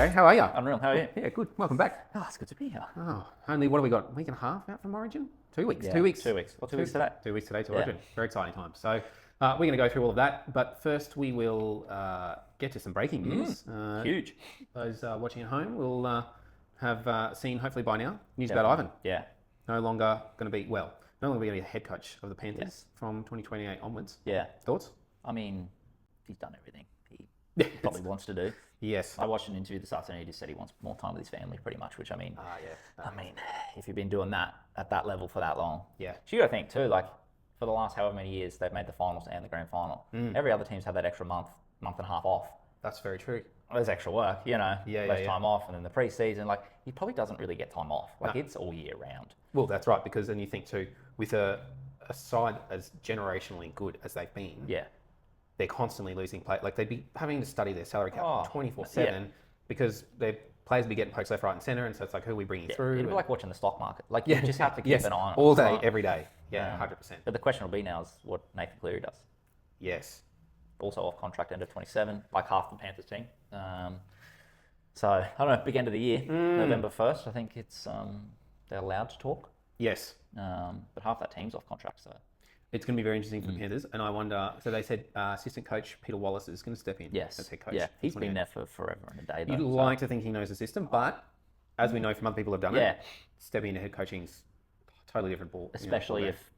Gary. How are you? Unreal. How are you? Yeah, good. Welcome back. Oh, it's good to be here. Oh, only what have we got? A week and a half out from Origin? 2 weeks. Yeah, 2 weeks. 2 weeks. Well, 2 weeks today. 2 weeks today to Yeah. Origin. Very exciting time. So we're going to go through all of that. But first, we will get to some breaking news. Huge. Those watching at home will have seen, hopefully by now, news about Definitely. Ivan. Yeah. No longer going to be, no longer going to be the head coach of the Panthers from 2028 onwards. Yeah. Thoughts? I mean, he's done everything he Yeah. probably wants to do. Yes. I watched an interview this afternoon. He just said he wants more time with his family, pretty much. Which I mean, Yeah. I mean, if you've been doing that at that level for that long, Yeah. So you got to think too. Like for the last however many years, they've made the finals and the grand final. Every other team's had that extra month and a half off. That's very true. There's extra work, less Yeah. time off, and then the pre-season. Like he probably doesn't really get time off. Like it's all year round. Well, that's right, because then you think too, with a side as generationally good as they've been, Yeah. they're constantly losing play. Like they'd be having to study their salary cap Oh, 24/7 because their players would be getting poked left, right, and centre, and so it's like, who are we bringing through? It'd be like watching the stock market. Like you just have to keep yes, an eye on it all day, every day. Yeah, 100%. But the question will be now is what Nathan Cleary does. Yes. Also off contract end of 27, like half the Panthers team. So I don't know. Big end of the year, November 1st. I think it's they're allowed to talk. Yes. But half that team's off contract. So It's going to be very interesting for the Panthers, and I wonder. So they said assistant coach Peter Wallace is going to step in yes, as head coach. yeah, he's been there for forever and a day. Though, You'd like to think he knows the system, but as we know from other people who've done it, stepping into head coaching's a totally different ball. especially if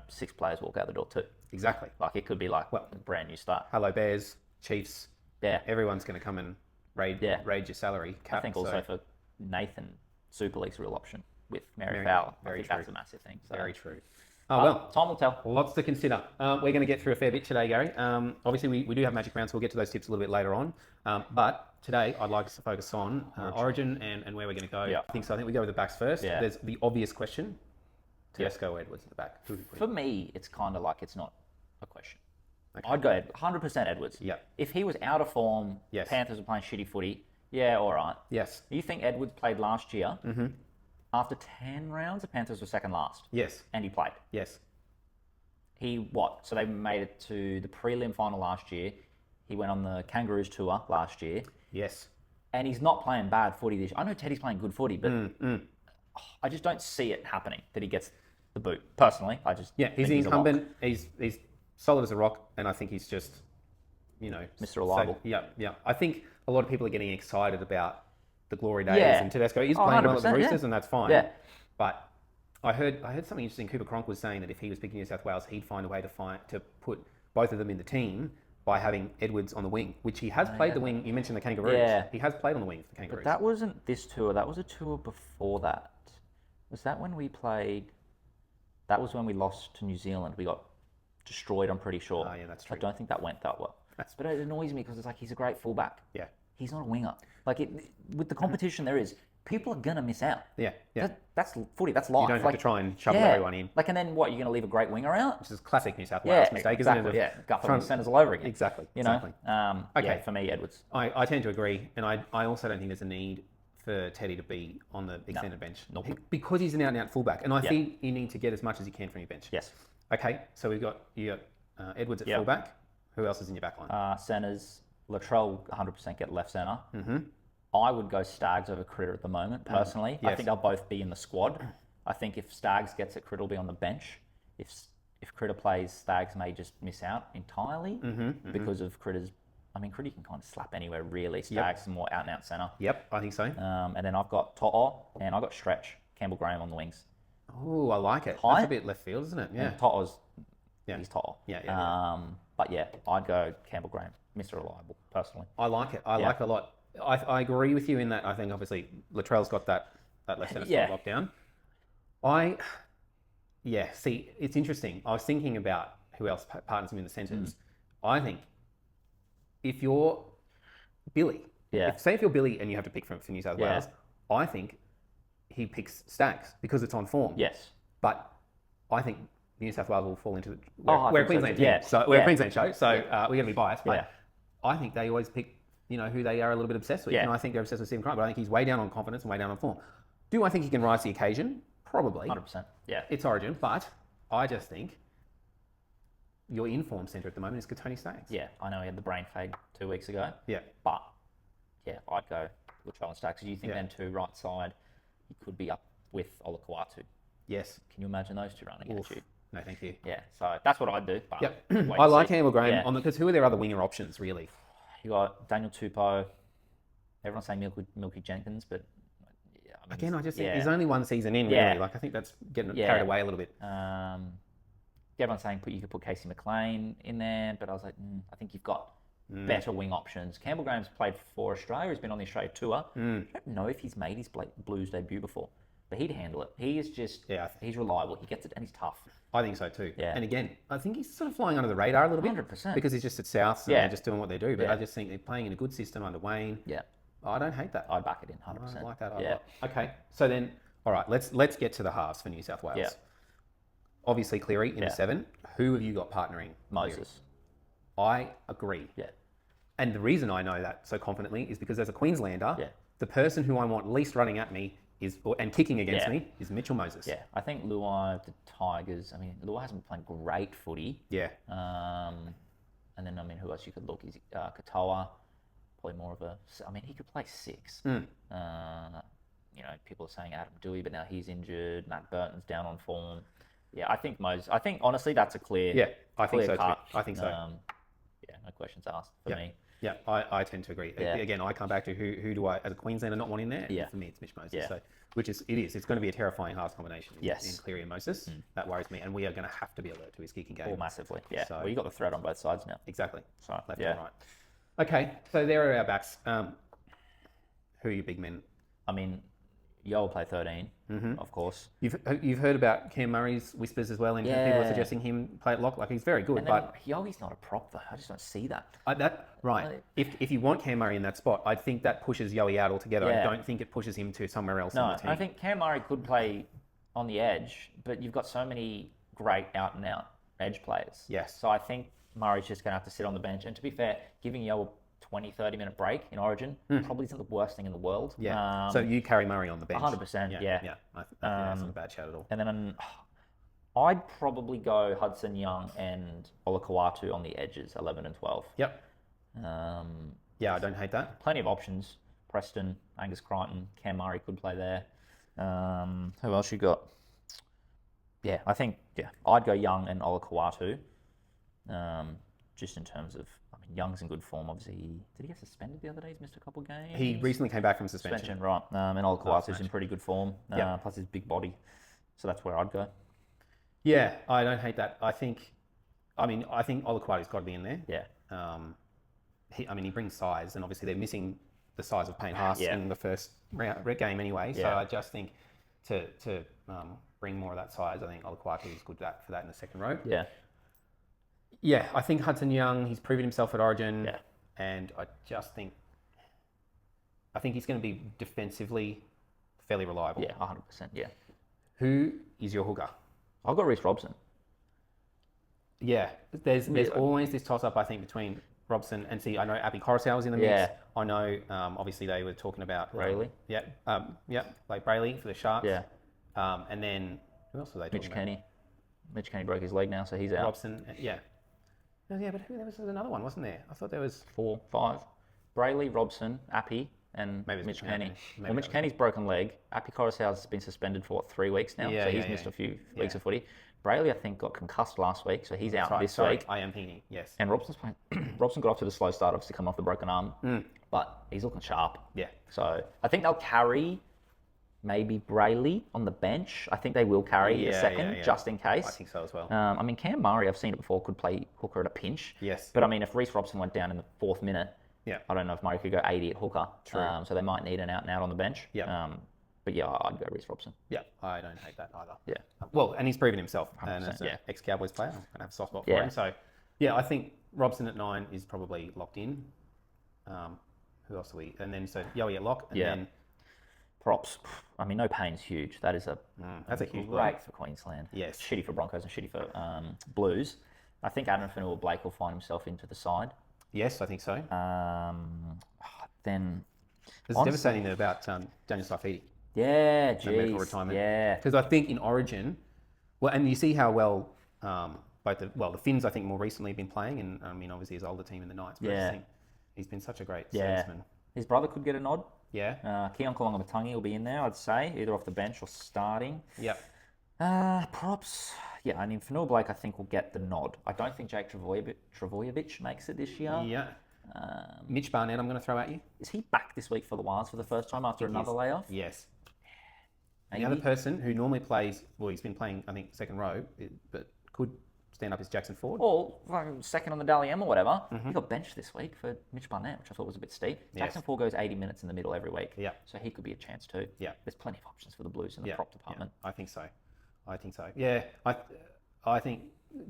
6 players walk out the door too. Exactly. Like it could be like a brand new start. Hello Bears, Chiefs. Yeah, Everyone's going to come and raid your salary cap. I think also so for Nathan, Super League's a real option with Mary Very- Fowler. very I think true. that's a massive thing. So. very true. Oh well, Time will tell. lots to consider. We're going to get through a fair bit today, Gary. Obviously, we do have magic rounds, so we'll get to those tips a little bit later on. But today, I'd like us to focus on Origin and where we're going to go. Yeah. I think we go with the backs first. Yeah. There's the obvious question: Tedesco, Edwards at the back. Who do we put For in? me, it's kind of like it's not a question. I'd go 100% Edwards. Yeah. If he was out of form, Yes. Panthers were playing shitty footy, yeah, all right. Yes. You think Edwards played last year? Mm-hmm. After 10 rounds, the Panthers were second last. Yes. And he played. Yes. So they made it to the prelim final last year. He went on the Kangaroos tour last year. Yes. And he's not playing bad footy this year. I know Teddy's playing good footy, but I just don't see it happening that he gets the boot. Personally, I just Yeah, he's think the a lock. incumbent. He's solid as a rock, and I think he's just, Mr. Reliable. Yeah. I think a lot of people are getting excited about the glory days, Yeah. and Tedesco is Oh, playing well at the 100%, Roosters, yeah. and that's fine. Yeah. But I heard something interesting. Cooper Cronk was saying that if he was picking New South Wales, he'd find a way to put both of them in the team by having Edwards on the wing, which he has played the wing. You mentioned the Kangaroos. Yeah. He has played on the wing for the Kangaroos. But that wasn't this tour. That was a tour before that. Was that when we played? That was when we lost to New Zealand. We got destroyed, I'm pretty sure. Oh, yeah, that's I true. don't think that went that well. But it annoys me because it's like he's a great fullback. Yeah. He's not a winger. Like with the competition there is, people are gonna miss out. Yeah. That's footy. That's life. You don't have to try and shovel everyone in. Like, and then what? You're gonna leave a great winger out? Which is classic New South Wales Yeah, mistake, exactly. isn't it? Yeah, Guthrie centers all over again. Exactly. You know. Exactly. Okay. Okay. For me, Edwards. I tend to agree, and I also don't think there's a need for Teddy to be on the extended bench. Nope. Because he's an out-and-out fullback, and I think you need to get as much as you can from your bench. Yes. Okay, so you got Edwards at Yep. fullback. Who else is in your back line? Centers, Latrell 100% get left center. Mm-hmm. I would go Staggs over Critter at the moment, personally. I Yes. think they'll both be in the squad. I think if Staggs gets it, Critter will be on the bench. If Critter plays, Staggs may just miss out entirely because of Critter's. I mean, Critter can kind of slap anywhere, really. Staggs is more out-and-out center. Yep, I think so. And then I've got To'o and I've got Stretch, Campbell Graham on the wings. Oh, I like it. High? That's a bit left field, isn't it? Yeah. And To'o's, Yeah. he's To'o. Yeah. But yeah, I'd go Campbell Graham, Mr. Reliable, personally. I like it. I like it a lot. I agree with you in that. I think obviously Latrell's got that left centre Yeah. spot locked down. See, it's interesting. I was thinking about who else partners him in the centres. I think if you're Billy, if you're Billy and you have to pick from New South Yeah. Wales, I think he picks Staggs because it's on form. Yes. But I think New South Wales will fall into I we're a think so Queensland too. team, Yeah. so we're a Yeah. Queensland show, so we're going to be biased. But Yeah. I think they always pick, who they are a little bit obsessed with. Yeah. And I think they're obsessed with Stephen Crichton, but I think he's way down on confidence and way down on form. Do I think he can rise to the occasion? Probably. 100%. Yeah. It's Origin, but I just think your inform centre at the moment is Tony Staggs. Yeah, I know he had the brain fade 2 weeks ago, Yeah. but I'd go Latrell and Staggs. Do you think then two right side, you could be up with Olakau'atu? Yes. Can you imagine those two running at you? No, thank you. Yeah, so that's what I'd do. But Yep. wait I and like see. Campbell Graham Yeah. because who are their other winger options, really? You got Daniel Tupou. Everyone's saying Milky Jenkins, but yeah, I mean, Again, I just think yeah. there's only one season in, Yeah. really. Like, I think that's getting Yeah. carried away a little bit. Everyone's saying you could put Casey McLean in there, but I was like, I think you've got better wing options. Campbell Graham's played for Australia. He's been on the Australia tour. I don't know if he's made his Blues debut before, but he'd handle it. He is just, he's reliable. He gets it, and he's tough. I think so too. Yeah. And again, I think he's sort of flying under the radar a little bit. 100%. Because he's just at South and they're just doing what they do. But Yeah. I just think they're playing in a good system under Wayne. Yeah, I don't hate that. I'd back it in I 100%. like that. Yeah. Okay. So then, all right, let's get to the halves for New South Wales. Yeah. Obviously, Cleary in the 7. Who have you got partnering? Moses. I agree. Yeah. And the reason I know that so confidently is because as a Queenslander, Yeah. the person who I want least running at me and kicking against Yeah. me is Mitchell Moses. Yeah, I think Luai, the Tigers. I mean, Luai hasn't been playing great footy. Yeah. And then, I mean, who else you could look? Is Katoa, probably more of a... I mean, he could play 6. You know, people are saying Adam Dewey, but now he's injured. Matt Burton's down on form. Yeah, I think Moses... I think, honestly, that's a clear... Yeah, I think so cut. too. I think so. Yeah, no questions asked for me. Yeah, I tend to agree. Yeah. Again, I come back to who do I, as a Queenslander, not want in there? Yeah. For me, it's Mitch Moses. Yeah. So, it's going to be a terrifying halves combination in Cleary and Moses. That worries me. And we are going to have to be alert to his kicking game. Oh, massively. Yeah. So- Well, you got the threat on both sides now. Exactly. So, Left yeah. and right. Okay, so there are our backs. Who are your big men? I mean, Yo will play 13, of course. You've heard about Cam Murray's whispers as well, and people are suggesting him play at lock. Like, he's very good, And then but Yogi's not a prop, though. I just don't see that. right. If you want Cam Murray in that spot, I think that pushes Yowie out altogether. Yeah. I don't think it pushes him to somewhere else No, on the team. I think Cam Murray could play on the edge, but you've got so many great out-and-out edge players. Yes. So I think Murray's just going to have to sit on the bench. And to be fair, giving Yo a 20, 30-minute break in Origin probably isn't the worst thing in the world. Yeah. So you carry Murray on the bench. 100%, yeah. Yeah. I think that's not a bad shout at all. And then I'd probably go Hudson Young and Olakau'atu on the edges, 11 and 12. Yep. Um, Yeah, I don't hate that. Plenty of options. Preston, Angus Crichton, Cam Murray could play there. Who else you got? Yeah, I think, I'd go Young and Olakau'atu. Just in terms of, I mean, Young's in good form. Obviously, did he get suspended the other day? He's missed a couple games. He recently came back from suspension. Right. And Olakau'atu's match. in pretty good form. Plus his big body. So that's where I'd go. Yeah, I don't hate that. I think Olakau'atu's got to be in there. Yeah. He brings size, and obviously they're missing the size of Payne Haas Yeah. in the first game anyway. So Yeah. I just think to bring more of that size, I think Olakau'atu is good for that in the second row. Yeah. Yeah, I think Hudson Young, he's proven himself at Origin. Yeah. And I think he's going to be defensively fairly reliable. Yeah, 100%. Yeah. Who is your hooker? I've got Reece Robson. Yeah, there's always this toss-up, I think, between Robson and I know Api Coruscant was in the mix. Yeah. I know, obviously, they were talking about... Brayley. Like Brayley for the Sharks. Yeah. And then, who else were they talking Mitch about? Kenny. Mitch Kenny broke his leg now, so he's out. Robson, yeah. Oh, yeah, but there was another one, wasn't there? I thought there was... 4, 5. Brayley, Robson, Appy, and Maybe it's Mitch Mitch Kenny. Kenny. Maybe Well, Mitch that was- Kenny's broken leg. Appy Coruscant's been suspended for, 3 weeks now? Yeah, so he's yeah, missed yeah. a few weeks of footy. Brayley, I think, got concussed last week, so he's out this Sorry, week. I am thinking, yes. And Robson's playing. Robson got off to the slow start, obviously, coming off the broken arm. But he's looking sharp. Yeah. So I think they'll carry maybe Brayley on the bench. I think they will carry a second, just in case. I think so as well. I mean, Cam Murray, I've seen it before, could play hooker at a pinch. Yes. But I mean, if Reece Robson went down in the 4th minute, Yeah. I don't know if Murray could go 80 at hooker. True. So they might need an out and out on the bench. Yeah. But yeah, I'd go Reece Robson. Yeah, I don't hate that either. Yeah. Well, and he's proven himself. And 100%, as an yeah. ex-Cowboys player, I'm going to have a soft spot Yeah. for him. So, yeah, I think Robson at 9 is probably locked in. Who else are we? And then, so Yowie at lock. And Yeah. then, Props. I mean, no pain's huge. That is that's a huge blow. great for Queensland. Yes. Shitty for Broncos and shitty for Blues. I think Adam Fanua-Blake will find himself into the side. Yes, I think so. Then, It's devastating about Daniel Saifiti. yeah, medical geez, retirement. yeah. Because I think in Origin, well, and you see how well the Finns, I think, more recently have been playing, and I mean, obviously his older team in the Knights, but I Yeah. just think he's been such a great Yeah. serviceman. His brother could get a nod. Yeah. Keon Kalongamatangi will be in there, I'd say, either off the bench or starting. Yep. Props. Yeah, I mean, Fanua Blake, I think, will get the nod. I don't think Jake Travojevic makes it this year. Yeah. Mitch Barnett, I'm going to throw at you. Is he back this week for the Wilds for the first time after another layoff? Yes. Maybe. The other person who normally plays, well, he's been playing, I think, second row, but could stand up is Jackson Ford. Or second on the Dally M or whatever. He got benched this week for Mitch Barnett, which I thought was a bit steep. Yes. Jackson Ford goes 80 minutes in the middle every week. Yeah. So he could be a chance too. Yeah. There's plenty of options for the Blues in the prop department. I think so. Yeah. I think,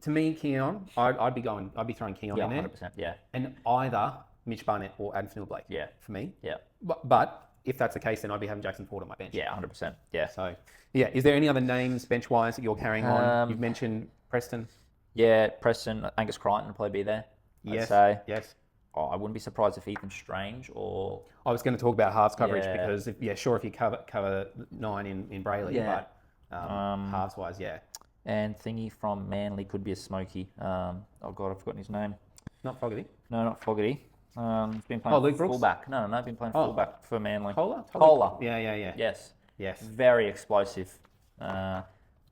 to me, Keon, I'd be throwing Keon in there. 100%. Yeah. And either Mitch Barnett or Adam Fanua-Blake. Yeah. For me. Yeah. But if that's the case, then I'd be having Jackson Ford on my bench. Yeah, 100%. Yeah. So, yeah. Is there any other names bench-wise that you're carrying on? You've mentioned Preston. Yeah, Preston, Angus Crichton will probably be there. Yes. I'd say. Yes. I wouldn't be surprised if Ethan Strange or... I was going to talk about halves coverage Yeah. because, if you cover 9 in Brayley, Yeah. but halves-wise, yeah. And Thingy from Manly could be a smoky. Oh, God, I've forgotten his name. Not Fogarty. No, not Fogarty. He's been playing Luke Brooks? fullback. No, been playing fullback for Manly. Kohler? Yeah. Yes. Yes. Very explosive. Very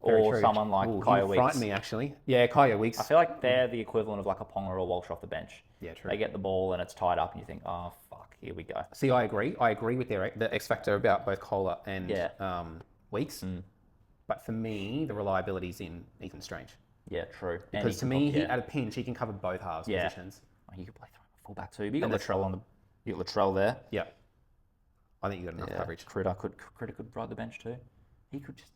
Or true. someone like Ooh, Kaya he Weeks. frightened me, actually. Yeah, Kaya Weeks. I feel like they're the equivalent of like a Ponga or Walsh off the bench. Yeah, true. They get the ball and it's tied up and you think, oh, fuck, here we go. See, I agree. I agree with the X factor about both Kohler and Weeks. But for me, the reliability's in Ethan Strange. Yeah, true. And Because he to can me, put- at a pinch, he can cover both halves positions. Oh, you could play fullback too. But you got Latrell there. Yeah. I think you got enough coverage. Critter could ride the bench too. He could just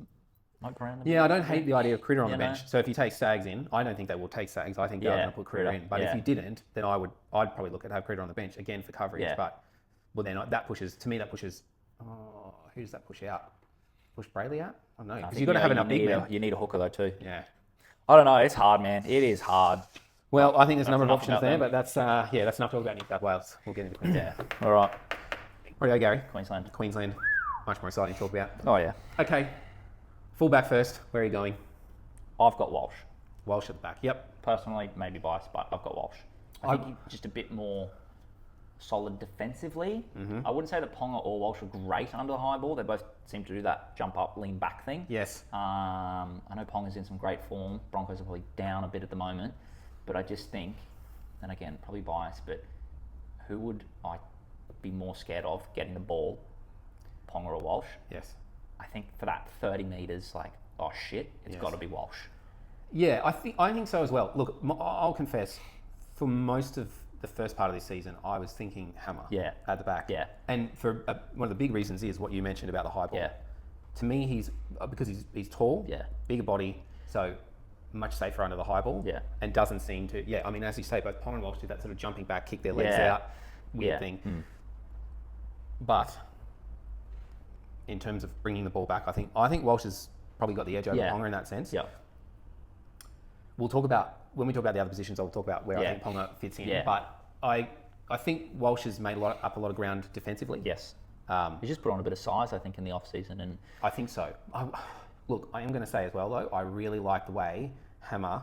mope around. Yeah, I don't hate the idea of Critter on the You know? bench. So if you take Stags in, I don't think they will take Stags. I think they're going to put Critter in. But if you didn't, then I'd probably look at have Critter on the bench again for coverage. Yeah. But then that pushes. Oh, who does that push out? Push Brayley out? I don't know. Because you've got to have enough big men. You need a hooker though too. Yeah. I don't know. It's hard, man. It is hard. Well, I think there's a number of enough options about there, them. but that's enough to talk about New South Wales. We'll get into Queensland. Yeah. All right. Where do you go, Gary? Queensland. Queensland. Much more exciting to talk about. Oh yeah. Okay. Fullback first. Where are you going? I've got Walsh. Walsh at the back. Yep. Personally, maybe biased, but I've got Walsh. I think he's just a bit more solid defensively. Mm-hmm. I wouldn't say that Ponga or Walsh are great under the high ball. They both seem to do that jump up, lean back thing. Yes. I know Ponga's in some great form. Broncos are probably down a bit at the moment, but I just think, and again, probably biased, but who would I be more scared of getting the ball, Ponga or Walsh? Yes. I think for that 30 metres, like, oh shit, it's got to be Walsh. Yeah, I think so as well. Look, I'll confess, for most of the first part of this season, I was thinking Hammer at the back. Yeah. And for one of the big reasons is what you mentioned about the high ball. Yeah. To me, because he's tall, Yeah. bigger body, so much safer under the high ball. Yeah. And doesn't seem to. Yeah. I mean, as you say, both Ponga and Walsh do that sort of jumping back, kick their legs Yeah. out, weird thing. But in terms of bringing the ball back, I think Walsh has probably got the edge over Ponga in that sense. Yeah. We'll talk about, when we talk about the other positions, I'll talk about where I Yeah. think Ponga fits in. Yeah. But I think Walsh has made up a lot of ground defensively. Yes. He's just put on a bit of size, I think, in the off-season. And I think so. Look, I am going to say as well, though, I really like the way Hammer,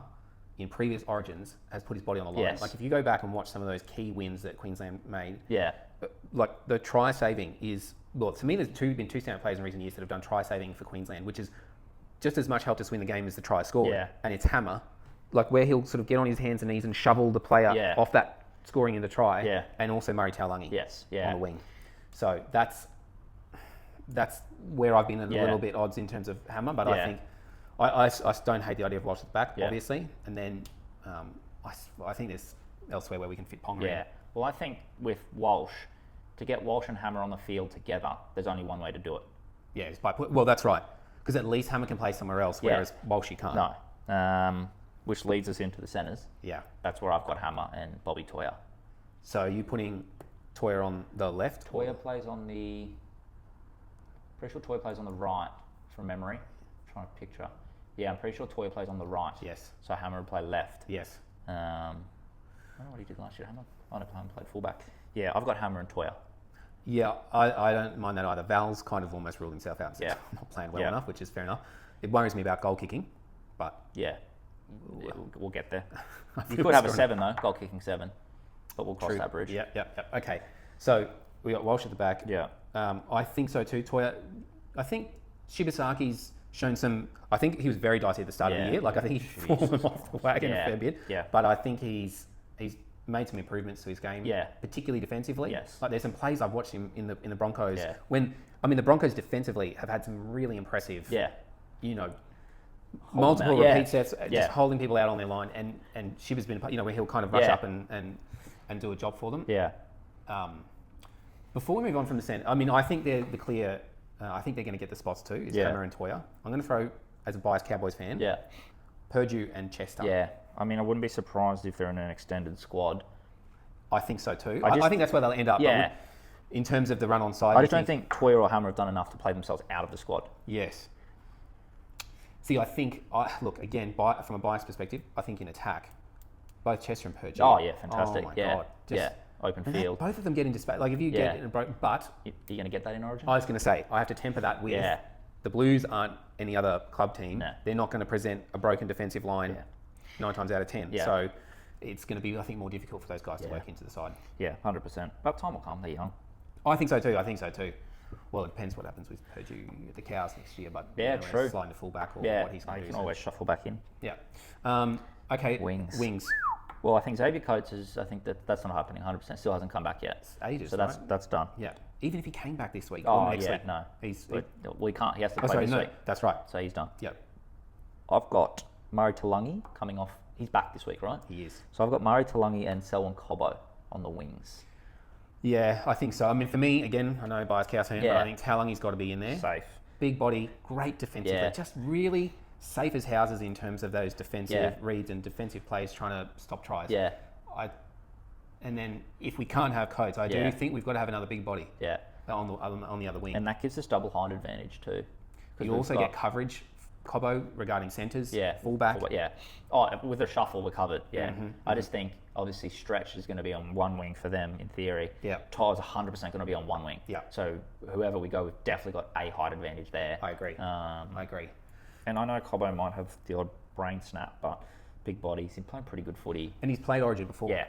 in previous Origins, has put his body on the line. Yes. Like, if you go back and watch some of those key wins that Queensland made, yeah, like, the try saving is, well, to me, there's been two standout players in recent years that have done try saving for Queensland, which is just as much helped us win the game as the try scored. Yeah. And it's Hammer, like, where he'll sort of get on his hands and knees and shovel the player off that scoring in the try. Yeah. And also Murray Taulagi yeah. on the wing. So that's where I've been a Yeah. little bit odds in terms of Hammer, but Yeah. I think I don't hate the idea of Walsh at the back, Yeah. obviously. And then I think there's elsewhere where we can fit Ponga in. Yeah. Well, I think with Walsh, to get Walsh and Hammer on the field together, there's only one way to do it. Yeah, it's well, that's right. Because at least Hammer can play somewhere else, whereas Walsh you can't. No. Which leads us into the centres. Yeah. That's where I've got Hammer and Bobby Toyer. So are you putting Toyer on the left? Toyer plays on the... Pretty sure Toyer plays on the right, from memory. I'm trying to picture. Yeah, I'm pretty sure Toyer plays on the right. Yes. So Hammer would play left. Yes. I don't know what he did last year. Hammer played fullback. Yeah, I've got Hammer and Toyer. Yeah, I don't mind that either. Val's kind of almost ruled himself out. Yeah. Not playing well enough, which is fair enough. It worries me about goal kicking, but... Yeah. We'll get there. You could have a 7 though, goal kicking 7. But we'll cross that bridge. Yeah. Okay. So we got Walsh at the back. Yeah. I think so too. Toya, I think Shibasaki's shown some. I think he was very dicey at the start of the year. Like I think he's fallen off the wagon a fair bit. Yeah. But I think he's made some improvements to his game. Yeah. Particularly defensively. Yes. Like there's some plays I've watched him in the Broncos. Yeah. The Broncos defensively have had some really impressive. Yeah. Multiple them out. repeat sets, just holding people out on their line, and Shiba's been, where he'll kind of rush up and do a job for them. Yeah. Before we move on from the centre, I think they're the clear. I think they're going to get the spots too. Is Hammer and Toya. I'm going to throw, as a biased Cowboys fan, Purdue and Chester. Yeah. I wouldn't be surprised if they're in an extended squad. I think so too. I think that's where they'll end up. Yeah. In terms of the run on side, I just don't think Toya or Hammer have done enough to play themselves out of the squad. Yes. See, I think, look, again, from a biased perspective, I think in attack, both Chester and Purdue. Oh, yeah, fantastic. Oh, my God. Open field. Both of them get into space. Like, if you get in a break, but... You're going to get that in Origin? I was going to say, I have to temper that with the Blues aren't any other club team. No. They're not going to present a broken defensive line 9 times out of 10. Yeah. So it's going to be, I think, more difficult for those guys to work into the side. Yeah, 100%. But time will come. They're young. I think so too. Well, it depends what happens with Purdue at the Cows next year, but true. sliding to full back or what he's going to do. You can always shuffle back in. Yeah. Okay. Wings. Well, I think Xavier Coates that's not happening 100%. Still hasn't come back yet. It's ages, so that's done. Yeah. Even if he came back this week Oh, or next week. no. We can't. He has to play this week. That's right. So he's done. Yep. I've got Murray Talangi coming off. He's back this week, right? He is. So I've got Murray Talangi and Selwyn Cobbo on the wings. Yeah, I think so. For me, again, I know biased Cows fan, but I think Talangi's got to be in there. Safe. Big body, great defensively. Just really safe as houses in terms of those defensive reads and defensive plays trying to stop tries. Yeah. And then if we can't have Coates, I do think we've got to have another big body. Yeah. On the other wing. And that gives us double height advantage too. You also get coverage, Cobbo, regarding centres. Yeah. Fullback. Yeah. Oh, with a shuffle, we're covered. Yeah. I just think, obviously, Stretch is going to be on one wing for them, in theory. Yeah. Tyler's 100% going to be on one wing. Yeah. So whoever we go, we've definitely got a height advantage there. I agree. I agree. And I know Cobbo might have the odd brain snap, but big body. He's been playing pretty good footy. And he's played Origin before. Yeah.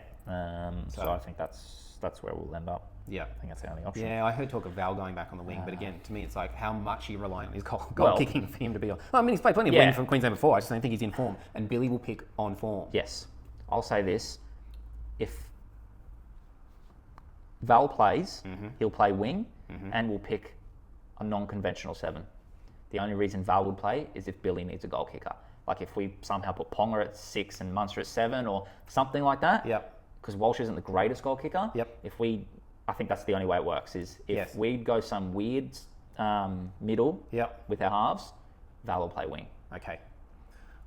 So I think that's where we'll end up. Yeah. I think that's the only option. Yeah, I heard talk of Val going back on the wing, but again, to me, it's like how much are you relying on his goal kicking for him to be on? He's played plenty of wing from Queensland before. I just don't think he's in form. And Billy will pick on form. Yes. I'll say this. If Val plays, he'll play wing and we'll pick a non-conventional 7. The only reason Val would play is if Billy needs a goal kicker. Like if we somehow put Ponga at 6 and Munster at 7 or something like that. Yep. Because Walsh isn't the greatest goal kicker. Yep. I think that's the only way it works is if we go some weird middle with our halves, Val will play wing. Okay.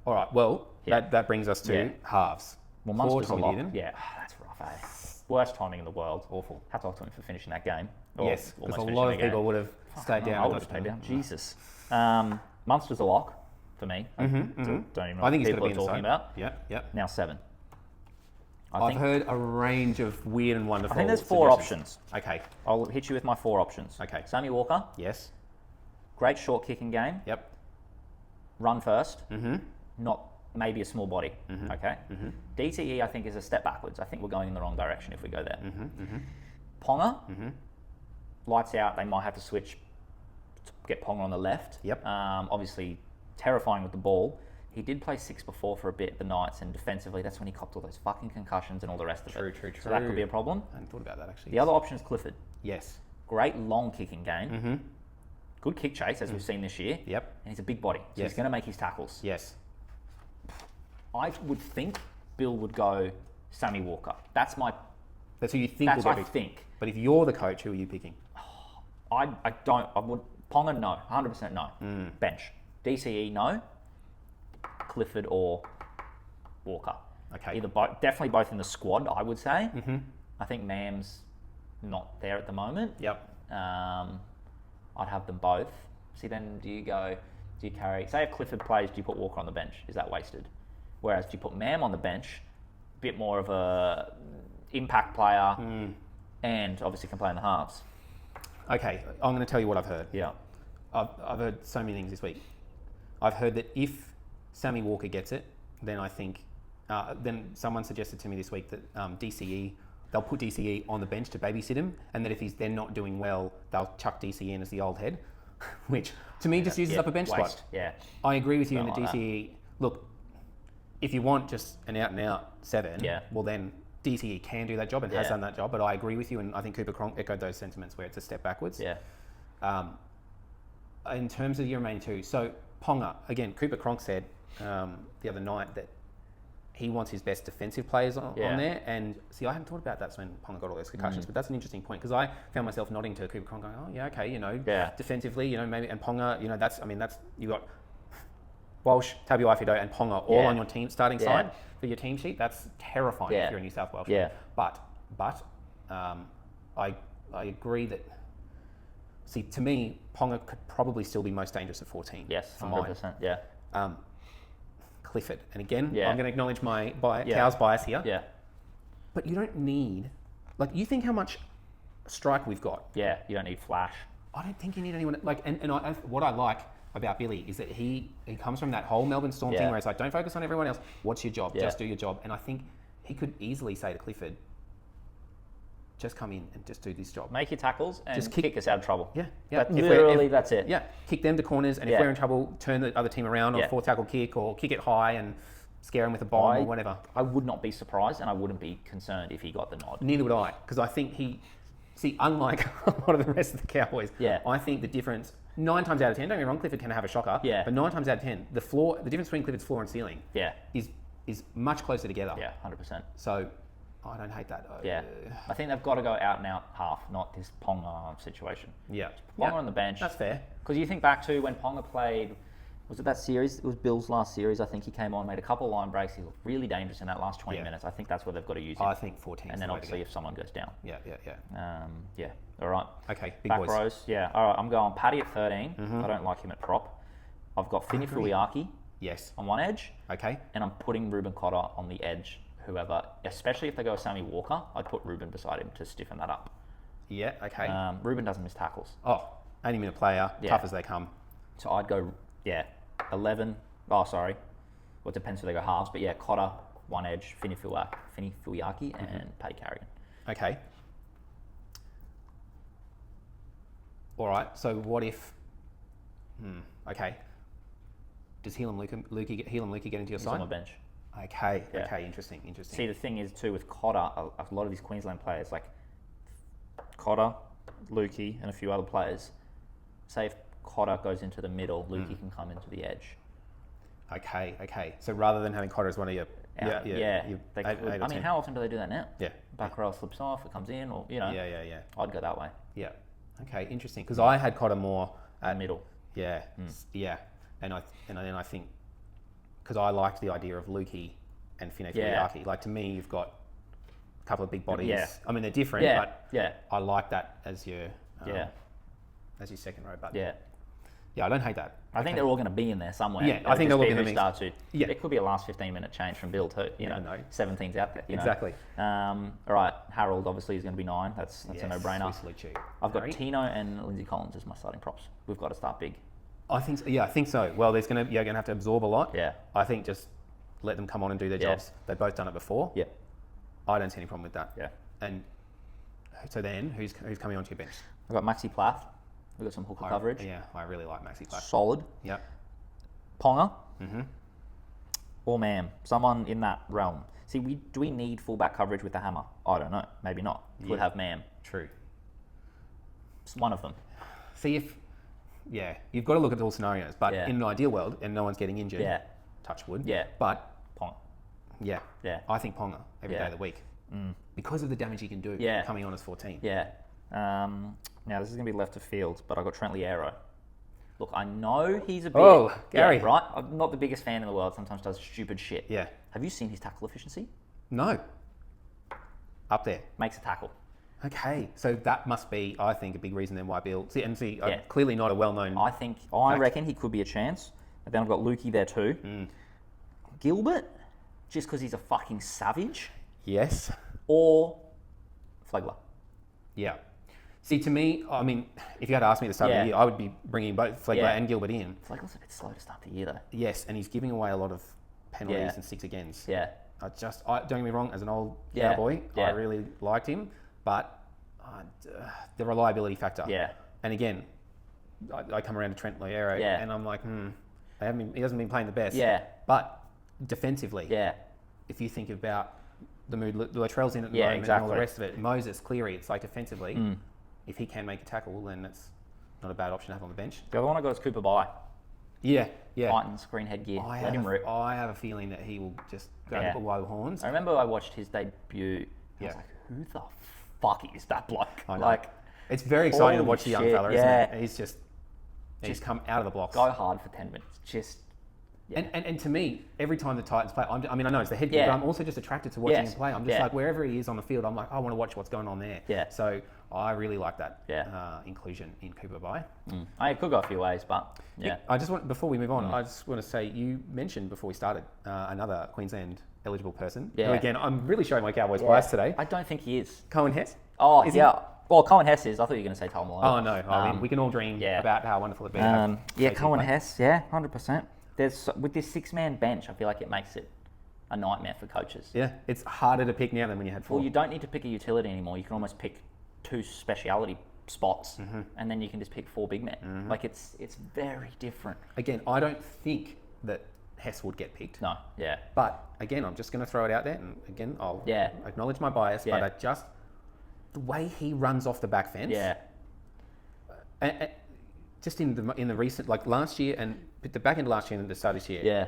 All right. Well, that brings us to halves. Well, Munster's a lock. Yeah, that's rough, eh? Worst timing in the world. Awful. Hats off to him for finishing that game. Yes, because a lot of people would have stayed down. I would have stayed down. Jesus. Munster's a lock for me. Don't even know what people are talking about. Yep. Now 7. I've heard a range of weird and wonderful. I think there's 4 options. Okay. I'll hit you with my 4 options. Okay. Sammy Walker. Yes. Great short kicking game. Yep. Run first. Not maybe a small body. Okay. DTE I think is a step backwards. I think we're going in the wrong direction if we go there. Ponga. Lights out. They might have to switch to get Ponga on the left. Yep. Obviously terrifying with the ball. He did play 6 before for a bit, the Knights, and defensively, that's when he copped all those fucking concussions and all the rest of it. True. So that could be a problem. I hadn't thought about that, actually. The other option is Clifford. Yes. Great long kicking game. Good kick chase, as we've seen this year. Yep. And he's a big body, so he's going to make his tackles. Yes. I would think Bill would go Sammy Walker. That's who you think will will go I think. But if you're the coach, who are you picking? I would... Ponga, no. 100% no. Bench. DCE, no. Clifford or Walker. Okay. Definitely both in the squad, I would say. I think Mam's not there at the moment. Yep. I'd have them both. See, then do you carry... Say if Clifford plays, do you put Walker on the bench? Is that wasted? Whereas do you put Mam on the bench, a bit more of a impact player and obviously can play in the halves. Okay, I'm going to tell you what I've heard. Yeah. I've heard so many things this week. I've heard that if Sammy Walker gets it, then I think... then someone suggested to me this week that DCE they'll put DCE on the bench to babysit him, and that if he's then not doing well, they'll chuck DCE in as the old head, which to me just uses up a bench waste. spot. Yeah. I agree with you in Don't the like DCE. Look, if you want just an out-and-out 7, well then DCE can do that job and has done that job, but I agree with you, and I think Cooper Cronk echoed those sentiments where it's a step backwards. Yeah. In terms of your remaining 2, so Ponga, again, Cooper Cronk said the other night that he wants his best defensive players on there, and see, I hadn't thought about that when Ponga got all those concussions, but that's an interesting point, because I found myself nodding to Cooper Cronk going, oh yeah, okay, defensively, maybe, and Ponga, that's you got Walsh, Tabuai-Fidow and Ponga all on your team starting side for your team sheet. That's terrifying if you're a New South Wales fan. But I agree that, see, to me, Ponga could probably still be most dangerous at 14. Yes, for 100%. mine. Yeah. Clifford, and again, I'm going to acknowledge my Cow's bias here. Yeah. But you don't need, you think how much strike we've got. Yeah, you don't need flash. I don't think you need anyone what I like about Billy is that he comes from that whole Melbourne Storm thing where it's like, don't focus on everyone else. What's your job? Just do your job. And I think he could easily say to Clifford, just come in and just do this job. Make your tackles and just kick us out of trouble. Yeah. That's it. Yeah. Kick them to corners, and if we're in trouble, turn the other team around on a 4th tackle kick, or kick it high and scare him with a bomb or whatever. I would not be surprised, and I wouldn't be concerned if he got the nod. Neither would I, because I think unlike a lot of the rest of the Cowboys, I think the difference, 9 times out of 10, don't get me wrong, Clifford can have a shocker, but 9 times out of 10, the difference between Clifford's floor and ceiling is much closer together. Yeah, 100%. So I don't hate that. Yeah. I think they've got to go out and out half, not this Ponga situation. Yeah. Ponga on the bench. That's fair. Because you think back to when Ponga played, was it that series? It was Bill's last series. I think he came on, made a couple of line breaks. He looked really dangerous in that last 20 minutes. I think that's where they've got to use him. I think 14. And then obviously if someone goes down. Yeah. All right. Okay, big back boys. rows. Yeah. All right, I'm going Paddy at 13. I don't like him at prop. I've got Fini Fuiaki on one edge. Okay. And I'm putting Ruben Cotter on the edge. Whoever, especially if they go Sammy Walker, I'd put Ruben beside him to stiffen that up. Yeah, okay. Ruben doesn't miss tackles. 80-minute player, tough as they come. So I'd go, 11. Oh, sorry. Well, it depends if they go halves, but Cotter, one edge, Fini Fuiaki, and Paddy Carrigan. Okay. All right, so what if... okay. Does Helam Lukey get into your He's side? on the bench. Okay, interesting. See, the thing is too with Cotter, a lot of these Queensland players, like Cotter, Lukey, and a few other players, say if Cotter goes into the middle, Lukey can come into the edge. Okay. So rather than having Cotter as one of your... I mean, how often do they do that now? Yeah. Back row slips off, it comes in, or, Yeah. I'd go that way. Yeah. Okay, interesting. Because I had Cotter more at... middle. Yeah. And then I think... Because I liked the idea of Lukey and Fine Fuiaki. Like, to me, you've got a couple of big bodies. Yeah. I mean, they're different, but I like that as your second row. But yeah, I don't hate that. I think they're all going to be in there somewhere. Yeah, I think they'll all be in the mix. Start to. Yeah. It could be a last 15-minute change from Bill too. You know, 17's out there. Exactly. All right, Harold obviously is going to be 9. That's a no-brainer. I've got Tino and Lindsay Collins as my starting props. We've got to start big. I think so. Yeah, I think so. Well, you're going to have to absorb a lot. Yeah. I think just let them come on and do their jobs. They've both done it before. Yeah. I don't see any problem with that. Yeah. And so then, who's coming onto your bench? I've got Maxi Plath. We've got some hooker coverage. Yeah, I really like Maxi Plath. Solid. Yeah. Ponga. Or Mam. Someone in that realm. See, do we need fullback coverage with the hammer? I don't know. Maybe not. We'll have Mam. True. It's one of them. See you've got to look at all scenarios, but in an ideal world, and no one's getting injured, touch wood. Yeah. But Ponga. Yeah. I think Ponga every day of the week. Because of the damage he can do coming on as 14. Yeah. Now, this is going to be left of field, but I've got Trent Liero. Look, I know he's a bit... Oh, Gary. Yeah, right? I'm not the biggest fan in the world. Sometimes does stupid shit. Yeah. Have you seen his tackle efficiency? No. Up there. Makes a tackle. Okay. So that must be, I think, a big reason then why Bill... clearly not a well-known... I reckon he could be a chance. And then I've got Lukey there too. Gilbert, just because he's a fucking savage. Yes. Or Flegler. Yeah. See, to me, I mean, if you had asked me at the start of the year, I would be bringing both Flegler and Gilbert in. Flegler's a bit slow to start the year, though. Yes, and he's giving away a lot of penalties and 6 against. Yeah. don't get me wrong, as an old Yeah, cowboy, yeah. I really liked him, but the reliability factor. Yeah. And again, I come around to Trent Loiero, Yeah. and I'm like, he hasn't been playing the best. Yeah. But defensively, Yeah. if you think about the mood Latrell's in at the Yeah, moment and all the exactly. rest of it, Moses, Cleary, it's like defensively, if he can make a tackle, then that's not a bad option to have on the bench. The other one I got is Cooper Bye. Yeah. Titans, green headgear. Let him rip. I have a feeling that he will just go Yeah. by the horns. I remember I watched his debut. I Yeah. was like, who the fuck is that bloke? I know. Like, It's very exciting to holy watch the young shit, fella, isn't yeah. it? He's come out of the blocks. go hard for 10 minutes. Just, yeah. And to me, every time the Titans play, I mean, I know it's the headgear, Yeah. but I'm also just attracted to watching Yes. him play. I'm just Yeah. like, wherever he is on the field, I'm like, I want to watch what's going on there. Yeah. So I really like that Yeah. inclusion in Cooper Bye. I could go a few ways, but yeah. I just want, before we move on, I just want to say, you mentioned before we started another Queensland eligible person. Yeah. Who, again, I'm really showing my Cowboys bias today. I don't think he is. Cohen Hess. Oh, Is he? yeah. Well, Cohen Hess is. I thought you were going to say Tom Malone. Oh, no. I mean, we can all dream yeah. about how wonderful it'd be to have Yeah, Stacey Cohen play. Hess. Yeah, 100%. With this 6-man bench, I feel like it makes it a nightmare for coaches. Yeah, it's harder to pick now than when you had 4. Well, you don't need to pick a utility anymore. You can almost pick 2 speciality spots, and then you can just pick 4 big men. Like it's very different. Again, I don't think that Hess would get picked. No, yeah, But again, I'm just going to throw it out there, and again, I'll Yeah. acknowledge my bias. Yeah. But the way he runs off the back fence, yeah, and just in the recent, like last year and the back end of last year and the start of this year, yeah,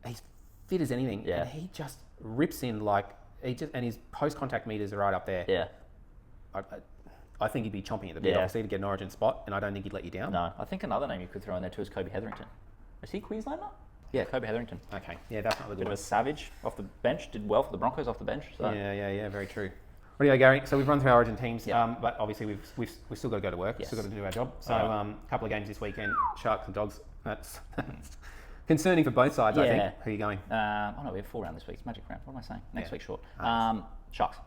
he's fit as anything, Yeah. and he just rips in like and his post contact meters are right up there. yeah. I think he'd be chomping at the bit, Yeah. obviously, to get an Origin spot, and I don't think he'd let you down. No, I think another name you could throw in there too is Kobe Hetherington. Is he Queenslander? Yeah, Kobe Hetherington. Okay, yeah, that's not the Bit good of a one. savage off the bench. Did well for the Broncos off the bench. So. Yeah, very true. What do you go, Gary? So we've run through our Origin teams, Yeah. but obviously we've still got to go to work. Yes. Still got to do our job. So Alright. a couple of games this weekend, Sharks and Dogs. That's concerning for both sides, I think. Yeah. Who are you going? Oh no, we have 4 round this week. It's Magic Round. What am I saying? Next Yeah. week short. Sharks.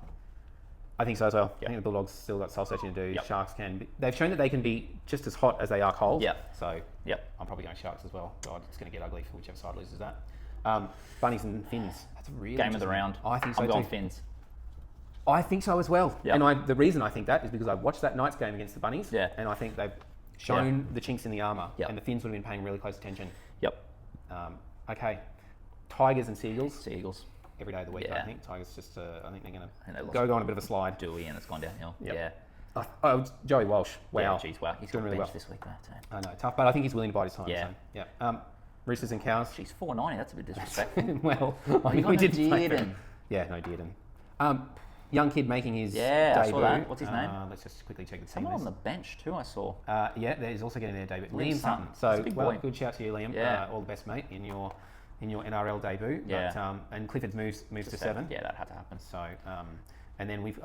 I think so as well. Yep. I think the Bulldogs still got soul searching to do. Yep. Sharks they've shown that they can be just as hot as they are cold. Yep. So Yep. I'm probably going Sharks as well. God, it's going to get ugly for whichever side loses that. Bunnies and Finns. That's a really Game of the interesting- round. I think so I'm going too. Finns. I think so as well. Yep. And the reason I think that is because I watched that night's game against the Bunnies. Yeah. And I think they've shown the chinks in the armour. Yep. And the Finns would have been paying really close attention. Yep. Okay. Tigers and Seagulls. Seagulls. Every day of the week, I Yeah. think. Tigers just, I think they're going And they to lost go on a bit of a slide. Dewey and it's gone downhill. Yep. Yeah. Oh, Joey Walsh. Wow. Yeah, geez, wow. He's Doing got really bench well. this week though too. I know, tough, but I think he's willing to bide his time. Yeah. So, yeah. Roosters and Cows. Jeez, 490. That's a bit disrespectful. Well, We got did no play Dearden. him. Yeah, no Dearden. Young kid making his Yeah, I debut. saw that. What's his name? Let's just quickly check the team Someone on list. the bench too. I saw. Yeah, there's also getting their debut. Liam Liam Sutton. Sutton. So, He's a big well, boy. good shout to you, Liam. Yeah. All the best, mate, in your NRL debut. Yeah. But, and Clifford's moves to 7. Yeah, that had to happen. So, and then we've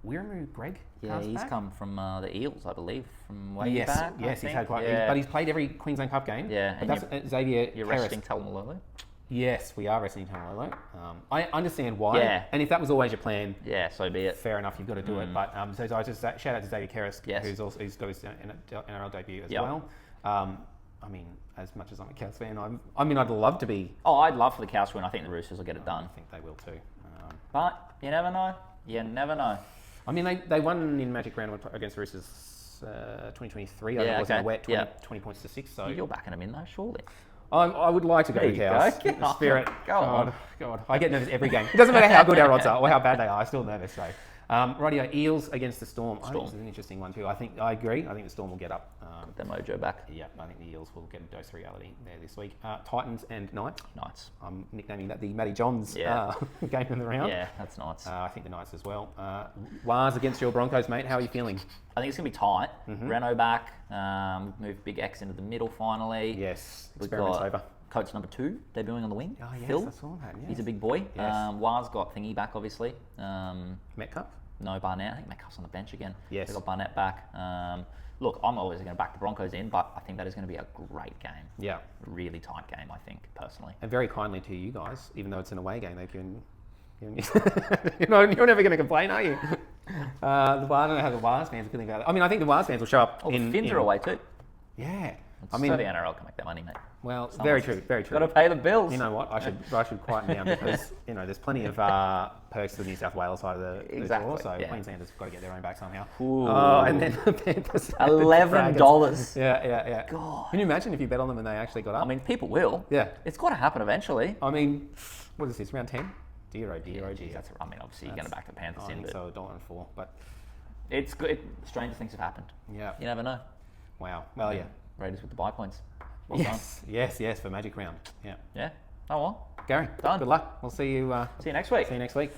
Wiramu Greg. Yeah, comes he's back? come from the Eels, I believe, from way Yes, back. I yes, he's think. had quite. Yeah. But he's played every Queensland Cup game. Yeah, But and that's Xavier. You're Harris. resting Talamololo. Yes, we are resting Tamalolo. I understand why. Yeah. And if that was always your plan, Yeah, so be it. fair enough, you've got to do it. But so I just shout out to Xavier Harris, Yes. who's got his NRL debut as Yep. well. I mean, as much as I'm a Cats fan, I'd love to be. Oh, I'd love for the Cows to win. I think the Roosters will get it done. I think they will too. But you never know. You never know. I mean, they won in Magic Round against Roosters 2023. I Yeah, think it was in okay. the wet, 20 Yeah. points to 6. So You're backing them in though, surely. I would like to go There to you Cows. go. Get The on. Spirit. Go on. God. I get nervous every game. It doesn't matter how good our odds are or how bad they are. I'm still nervous. So, rightio, Eels against the Storm. I think this is an interesting one too. I agree. I think the Storm will get up. Their mojo back. Yeah, I think the Eels will get a dose of reality there this week. Titans and Knights. Knights. I'm nicknaming that the Matty Johns Yeah. game in the round. Yeah, that's Knights. I think the Knights as well. Wars against your Broncos, mate. How are you feeling? I think it's going to be tight. Mm-hmm. Renault back. Moved Big X into the middle finally. Yes, We've experiment's got over. Coach number 2 debuting on the wing. Oh, yes, Phil. I saw that. Yes. He's a big boy. Yes. Waz got Thingy back, obviously. Metcalf? No Barnett. I think Metcalf's on the bench again. Yes. They got Barnett back. Look, I'm always going to back the Broncos in, but I think that is going to be a great game. Yeah. A really tight game, I think, personally. And very kindly to you guys, even though it's an away game, they've given you're never going to complain, are you? I don't know how the Wars fans are feeling about it. I mean, I think the Wars fans will show up Oh, the Finns are away too. Yeah. I mean, so the NRL can make their money, mate. Well, very true, very true. Got to pay the bills. You know what? I should quieten down because there's plenty of perks to the New South Wales side of the tour. So Queenslanders have got to get their own back somehow. And then the Panthers. $11. Yeah. God. Can you imagine if you bet on them and they actually got up? I mean, people will. Yeah. It's got to happen eventually. I mean, what is this? Round 10? Dear, oh dear. I mean, obviously you're going to back the Panthers in, but so $1.04, but it's good. Stranger things have happened. Yeah. You never know. Wow. Well, yeah. Raiders with the buy points. Well yes, for Magic Round. Yeah. Yeah. Oh well. Gary, Done. Good luck. We'll see you. See you next week. See you next week.